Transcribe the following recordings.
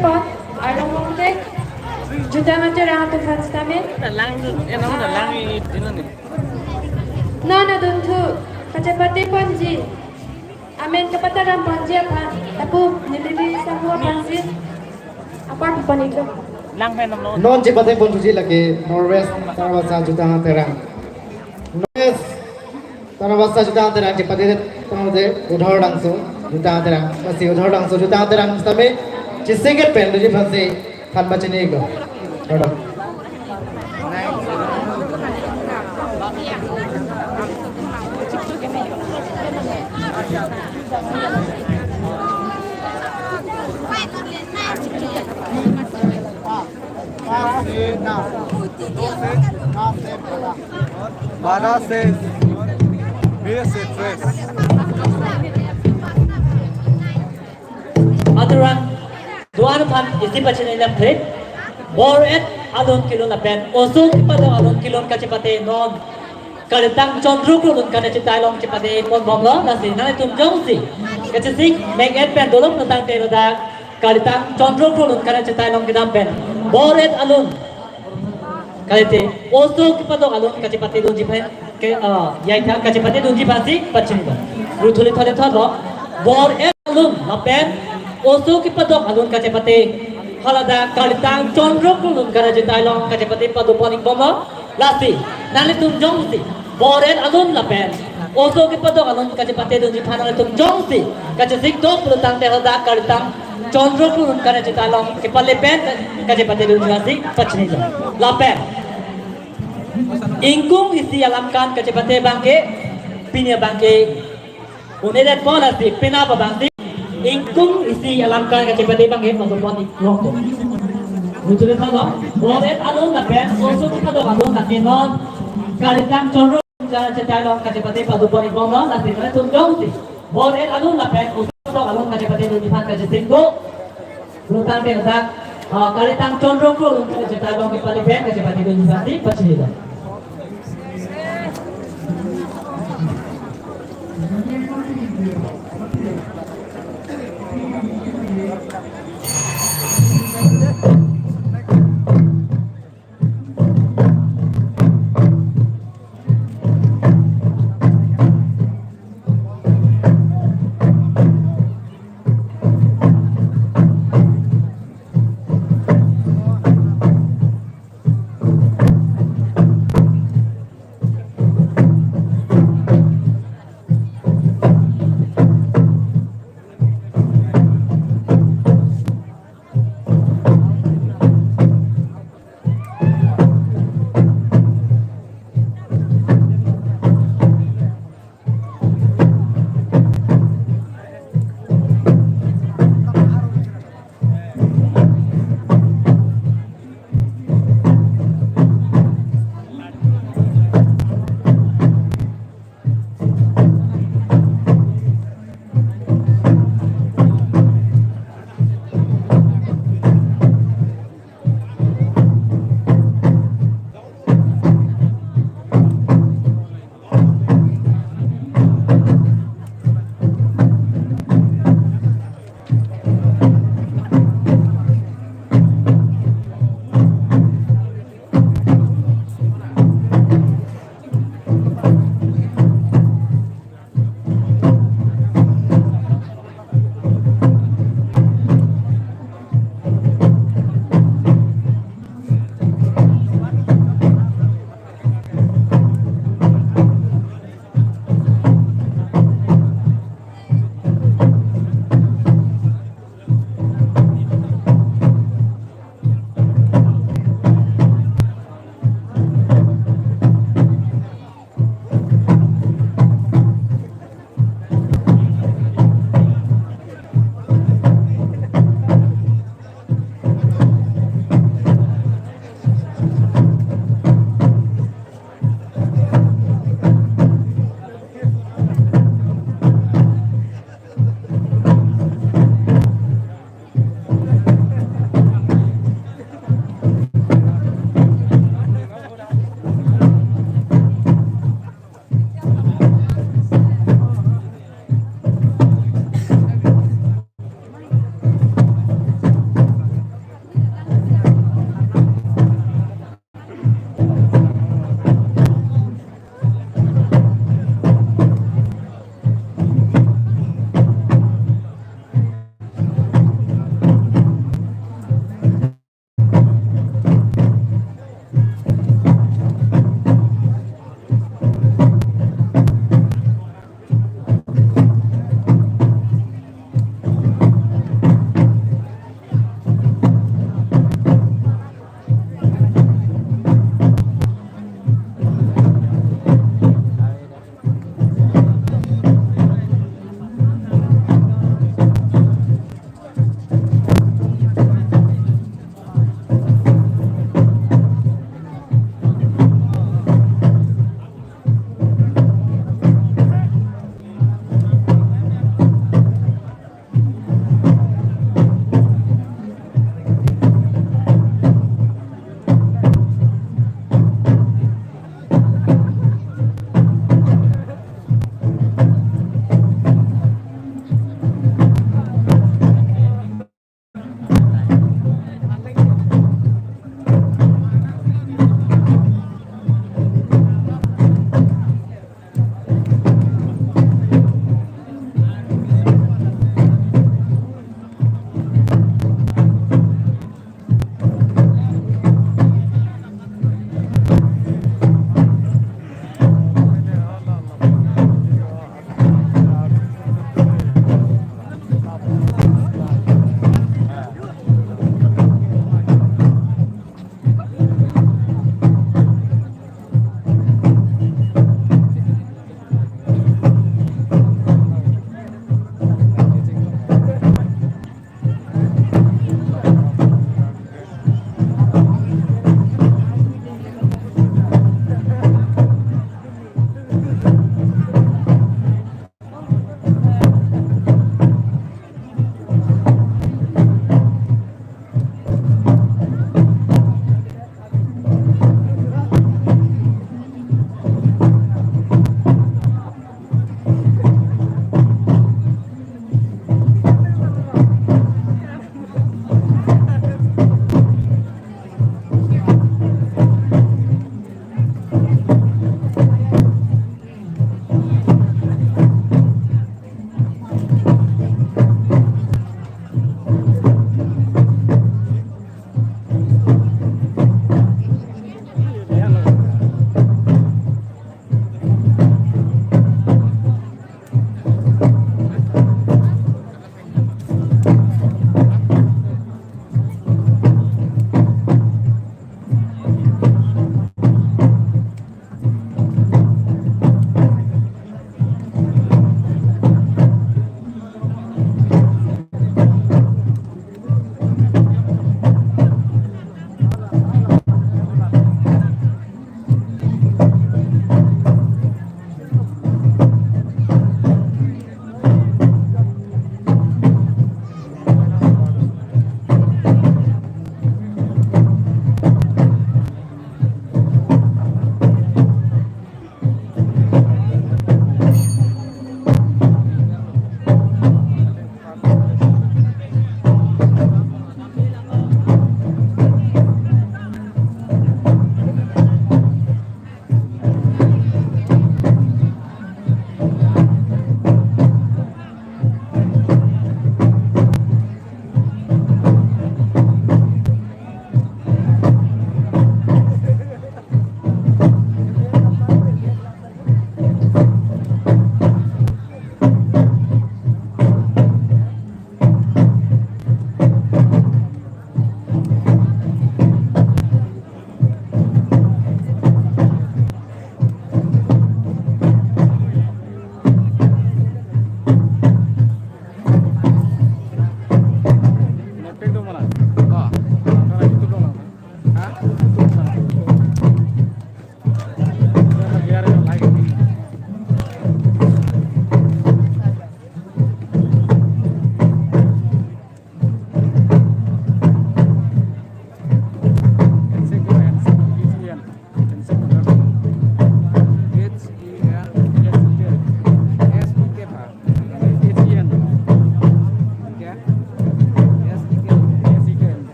pot, aromongte, jutamate rahat fastame. Dalang enam dalang ini nih. No, no, duntu, kacepate ponji. Amen kapataran ponji apa? Tapu nilili semua ponji. Apa pun itu? Lang pen nom Non cepatnya pun tuji lagi Norwest Tarawasa Jutaan Terang. Norwest Tarawasa Jutaan Terang cepatnya pengundi udhar langsung Jutaan Terang masih udhar langsung Jutaan Terang tapi cisingkat pen tuji masih kan baca ni go. Ada. Mana says, here's a dress. Aturan dua pan isi baca ni dalam trip. Boret alun kilon apen, osul pada alun kilon kacepate non. Kadang condro kulun kada citai long cepate pon bomlo nasi nana tum jong si. Kecesik make et pen dolom tentang teroda. Kadang condro kulun kada citai long kita pen. Boret alun. Kalite osul pada alun kacepate don jipan ke yai thang kacepate don jipan si pachin ba. Ruthuli thole tholo. Boret alun apen osul pada alun kacepate. Halada kalitang condro kulun kada citai long kacepate pada poning bomlo. Lasi nana tum jong si. Boret alun lapen, oso ke padok alun kacepate don jipan alun tum jong si, kacesik do pelutang teroda kalitang condro kulun kana citalong ke palepen kacepate don jasi pachni jo lapen. Ingkung isi alamkan kacepate bangke, pinya bangke, unedet pola si pina pa bangsi. Ingkung isi alamkan kacepate bangke masupon ikrok. Muncul itu boret alun lapen, oso ke padok alun lapenon kalitang condro cara cetalong kacepate padupon ibomlo nasi nana tum jong si boret alun lapen usok alun kacepate don jipan kacesik go pelutang teroda kalitang condro kulun kada cetalong ke palepen kacepate don jipan si pachni do.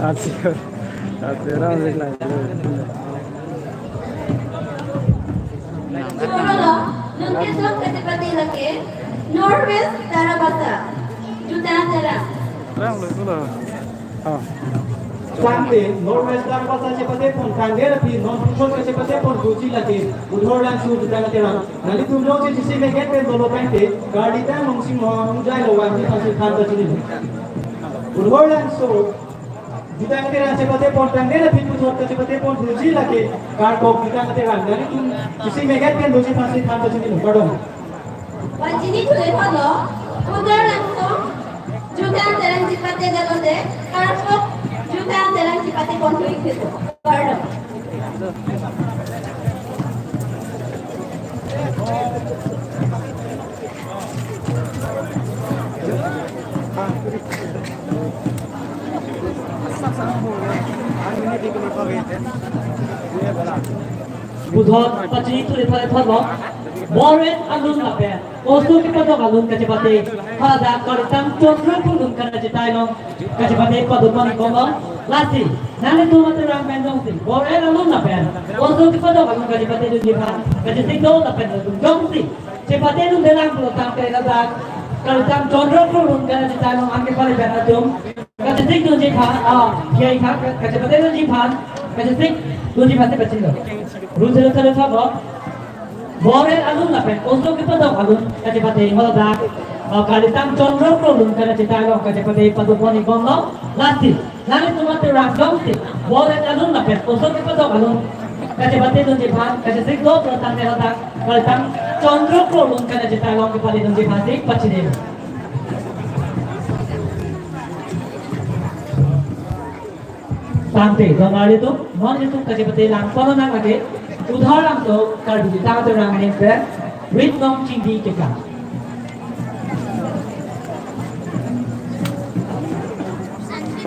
Así era la Siguro, nung kisok kasi pati laki, Norwest Tarabasa, Jutantera. Sampai Norwest Tarabasa cepatnya pun kangen tapi non pusat ke cepatnya pun kuci lagi udhoran su jutang terang. Nanti tuh dong sih sih megat pen dolo pente, gadi tan mungkin mau mujai lawan ni pasti kanta sini. Udhoran su jutang terang cepatnya pun kangen tapi pusat ke cepatnya pun kuci lagi karko jutang terang. Nanti tuh sih megat pen dolo pasti kanta sini. Pardon. Wajini tuloy palo, udhoran su jutang terang cepatnya dalode, karko jutang terang cepatnya pun kuci gitu. Pardon. Budhon pachi tu le thale thalo boren alun la pe osu ki padong alun ka chepate hada karitam chondra pulun kana chitai long ka chepate padumani komong lasi nale tu matrang pendong si boren alun la pe osu ki padong alun ka chepate du jipan ka chepate do la pe du jong si chepate du delang pulo tam kare la dak karitam chondra pulun kana chitai long angke pale bena jom ka chepate du jipan kiai kha ka chepate du jipan ka chepate du jipan te pachin lo Rujel thale thalo boren alun la pen oso ki padong alun ka chepate hoda kalitam chondro prolun kana chitai long ka chepate paduponi gomno lati langit tumat terang dong sih boleh alun lah pet usul kita dong alun kaca bate dong jepan kaca sik do pertang terang pertang condro kolun kana jeta long kepali dong jepan sik pacide sampai gambar itu non itu kaca bate lang kono nang lagi udaharan to karbi jeta terang ini pet with long chindi keka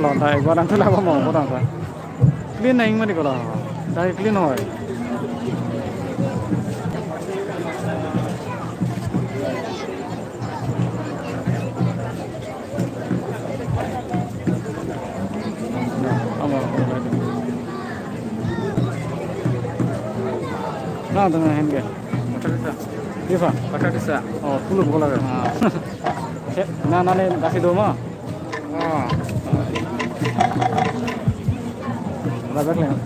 Kalau tak, barang tu lah apa mau barang tu. Clean naik mana kalau, dah clean hoy. Nah, tu mana hendak? Apa? Kata desa. Oh, puluh bola kan? Nah, nane kasih doma. Oh. Labak lang.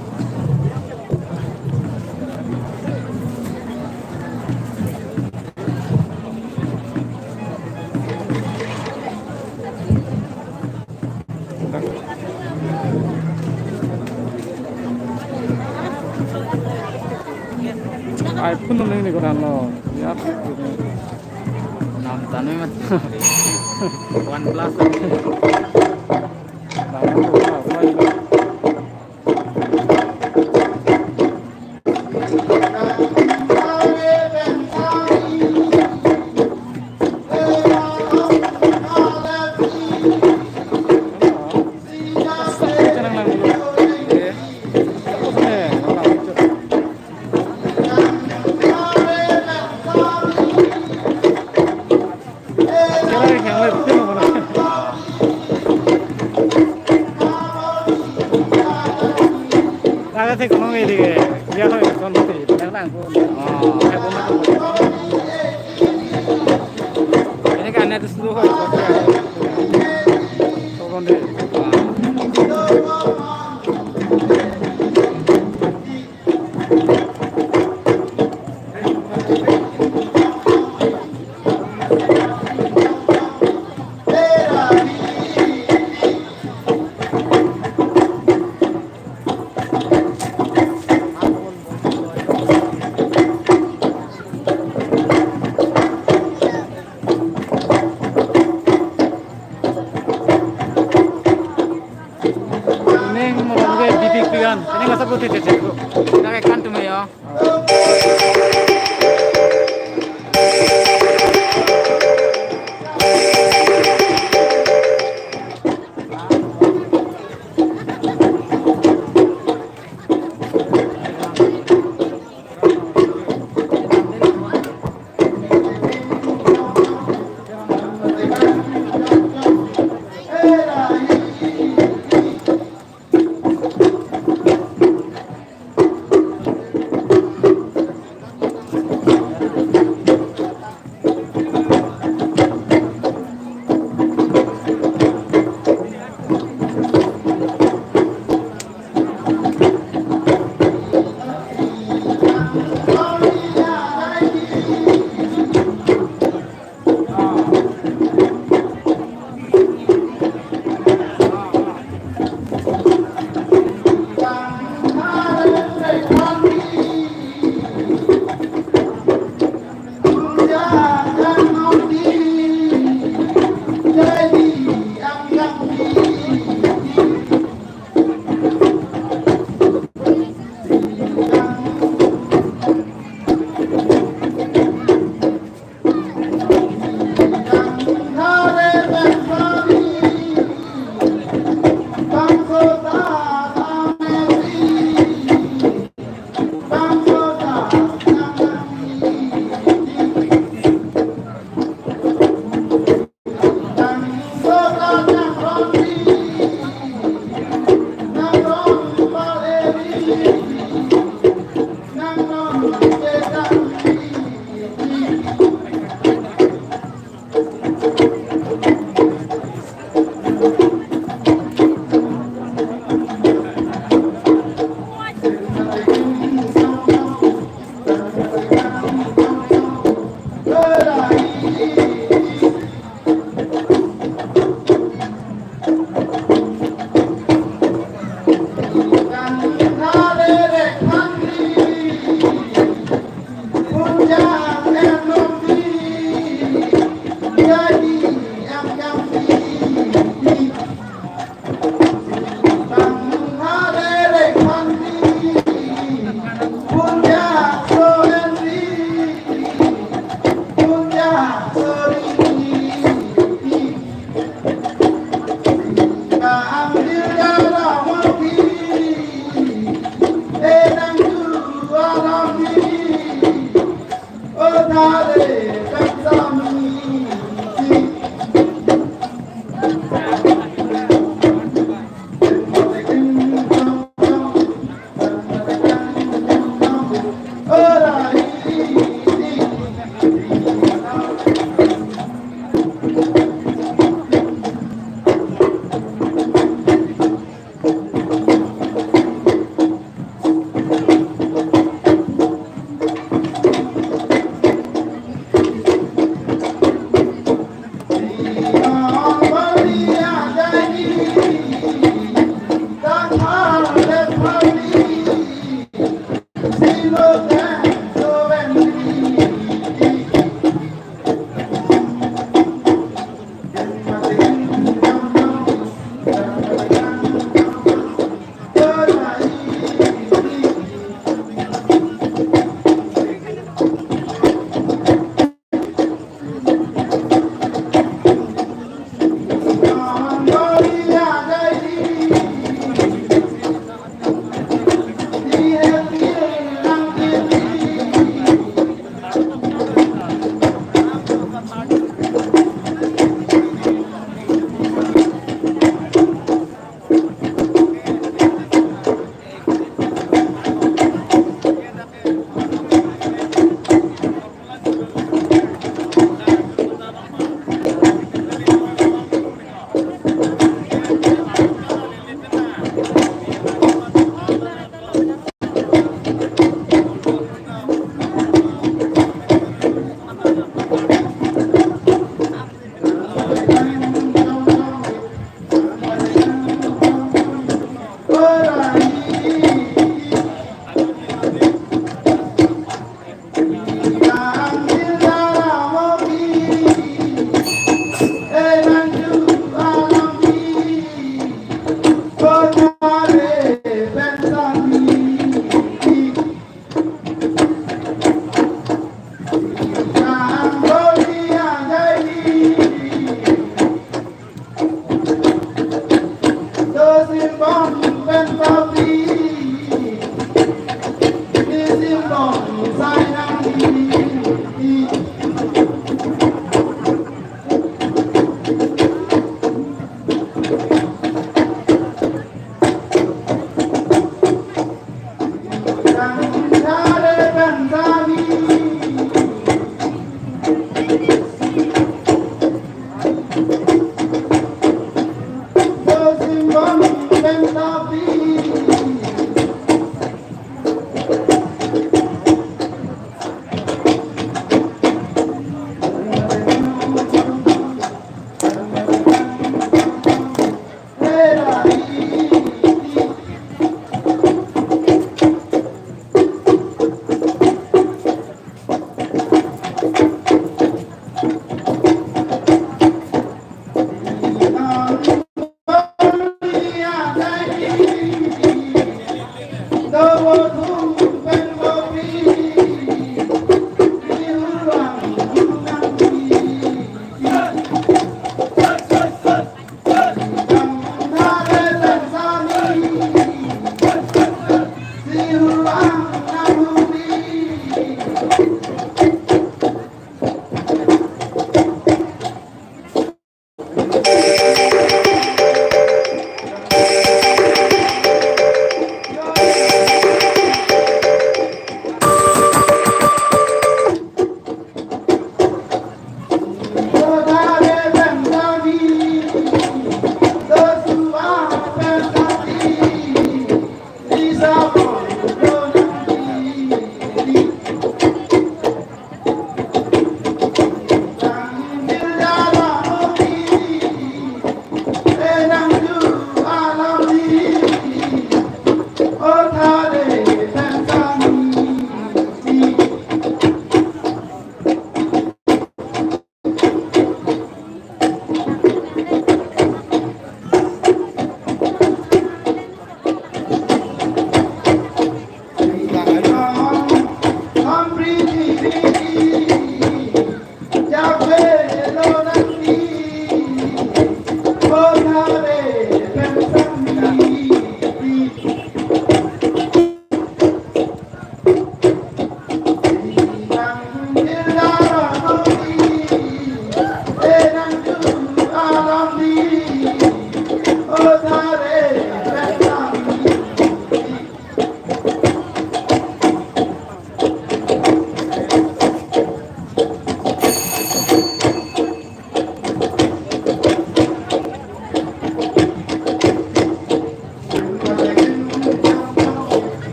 Ay pun nung ni ko ano. Yap. Nam tanong mat. One plus. Thế còn người thì giờ thôi còn có thể đáng làng cô hay bố mẹ cái cái này tôi thôi còn để ini nggak sebut itu cek, kita kayak kantum ya.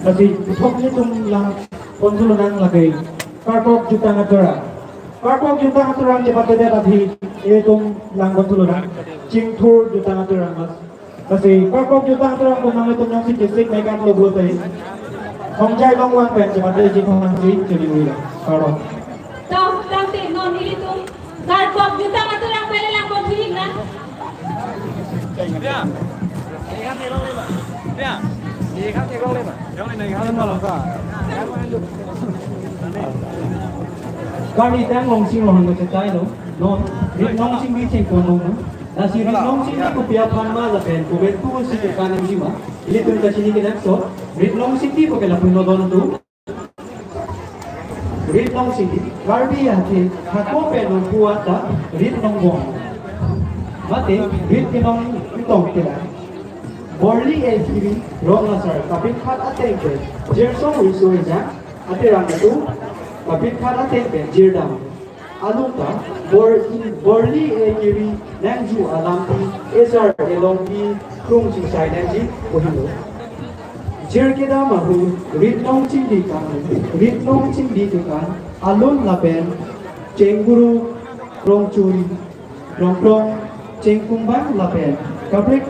Kasi huwag niyo itong lang konsulonan lagay. Karpok juta nga tura. Karpok juta nga tura ang dipatid at itong lang konsulonan. Cingtur juta nga tura mas. Kasi karpok juta nga tura kung mga itong yung sitisik may kan logo tayo. Kung jay long wang pen dipatid jing kong si chiliwi lang. Karpok. Tang te non ilitong karpok juta nga tura pwede lang konsulig na. Dia. Lihat ni long lima. Dia. Lihat ni long lima. Long lima ni halan malam ka. Kali tang long sing long nga chay no. Non, rit long sing bi ching ko no. Na si rit long sing ko pia pan ma la pen ko bet ko si ka nang lima. Ili tun ka sini kinak so. Rit long sing ti ko kala puno don tu. Rit long sing ti. Garbi ate hako pe no puata rit long bong. Mate rit kinong itong kila. Borli e kiri rong sar kapit khat atengke. Jerso wisoja ate rang tu kapit khat atengke jirdam. Aluka borli e kiri nangju alampi esar elongpi krung sing sai nangji kohilo. Jirkeda mahu ritnong chindi kan alun lapen cengguru krong churi krong krong cengkumbang lapen kaprek